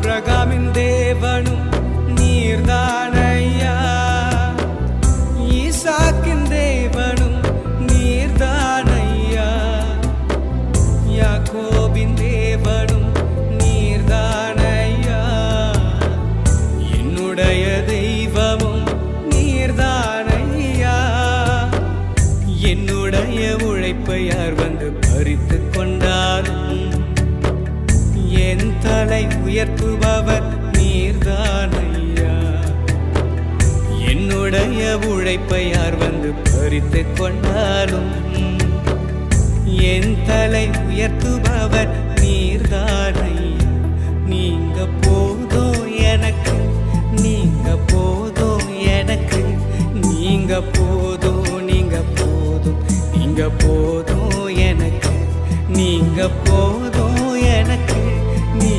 ஆபிரகாமின் தேவனும் நீர்தானையா, ஈசாக்கின் தேவனும் நீர்தானையா, யாக்கோபின் தேவனும் நீர்தானையா, என்னுடைய தெய்வமும் நீர்தானையா. என்னுடைய உழைப்பை யார் வந்து பறித்து கொண்டாலும் என் தலை உயர்த்துபவர் நீர்தானையா. என்னுடைய உழைப்பை யார் வந்து பறித்து கொண்டாலும் என் தலை உயர்த்துபவர் நீர்தானையா.